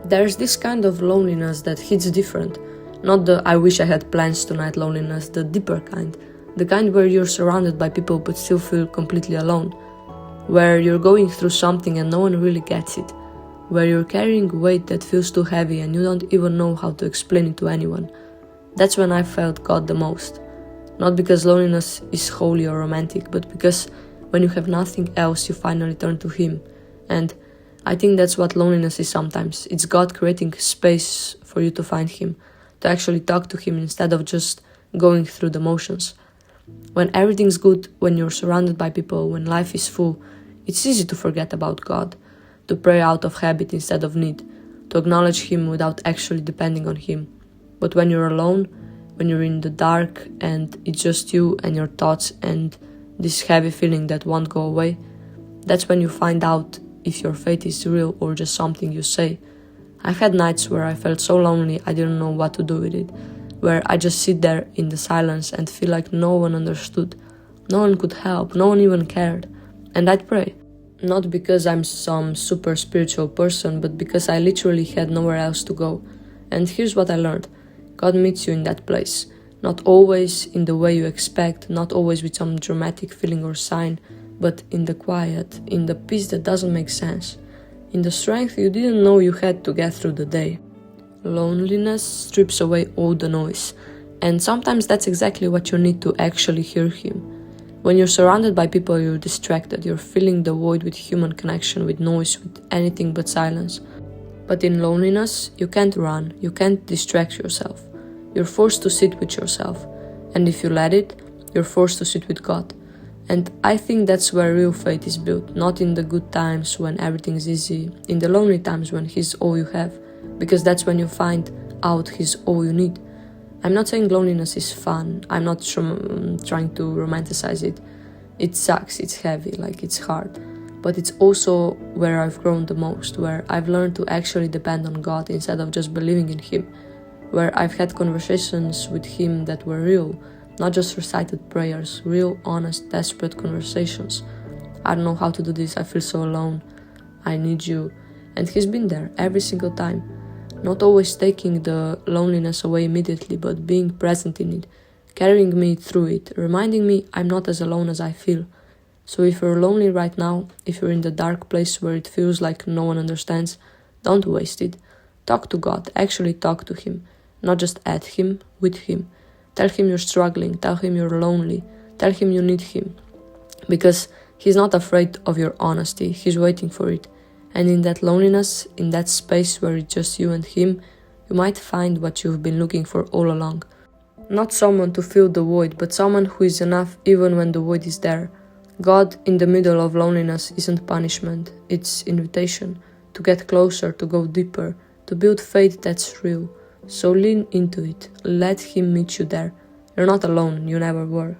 There's this kind of loneliness that hits different. Not the I wish I had plans tonight loneliness, the deeper kind. The kind where you're surrounded by people but still feel completely alone. Where you're going through something and no one really gets it. Where you're carrying weight that feels too heavy and you don't even know how to explain it to anyone. That's when I felt God the most. Not because loneliness is holy or romantic, but because when you have nothing else, you finally turn to Him. And I think that's what loneliness is sometimes. It's God creating space for you to find Him, to actually talk to Him instead of just going through the motions. When everything's good, when you're surrounded by people, when life is full, it's easy to forget about God, to pray out of habit instead of need, to acknowledge Him without actually depending on Him. But when you're alone, when you're in the dark and it's just you and your thoughts and this heavy feeling that won't go away, that's when you find out if your faith is real or just something you say. I've had nights where I felt so lonely I didn't know what to do with it, where I just sit there in the silence and feel like no one understood, no one could help, no one even cared. And I'd pray. Not because I'm some super spiritual person, but because I literally had nowhere else to go. And here's what I learned. God meets you in that place. Not always in the way you expect, not always with some dramatic feeling or sign, but in the quiet, in the peace that doesn't make sense, in the strength you didn't know you had to get through the day. Loneliness strips away all the noise, and sometimes that's exactly what you need to actually hear Him. When you're surrounded by people, you're distracted, you're filling the void with human connection, with noise, with anything but silence. But in loneliness, you can't run, you can't distract yourself. You're forced to sit with yourself, and if you let it, you're forced to sit with God. And I think that's where real faith is built, not in the good times when everything's easy, in the lonely times when He's all you have, because that's when you find out He's all you need. I'm not saying loneliness is fun, I'm not trying to romanticize it. It sucks, it's heavy, like it's hard. But it's also where I've grown the most, where I've learned to actually depend on God instead of just believing in Him, where I've had conversations with Him that were real, not just recited prayers, real, honest, desperate conversations. I don't know how to do this, I feel so alone, I need you. And He's been there every single time, not always taking the loneliness away immediately, but being present in it, carrying me through it, reminding me I'm not as alone as I feel. So if you're lonely right now, if you're in the dark place where it feels like no one understands, don't waste it. Talk to God, actually talk to Him, not just at Him, with Him. Tell Him you're struggling, tell Him you're lonely, tell Him you need Him. Because He's not afraid of your honesty, He's waiting for it. And in that loneliness, in that space where it's just you and Him, you might find what you've been looking for all along. Not someone to fill the void, but someone who is enough even when the void is there. God in the middle of loneliness isn't punishment, it's invitation to get closer, to go deeper, to build faith that's real. So lean into it, let Him meet you there. You're not alone, you never were.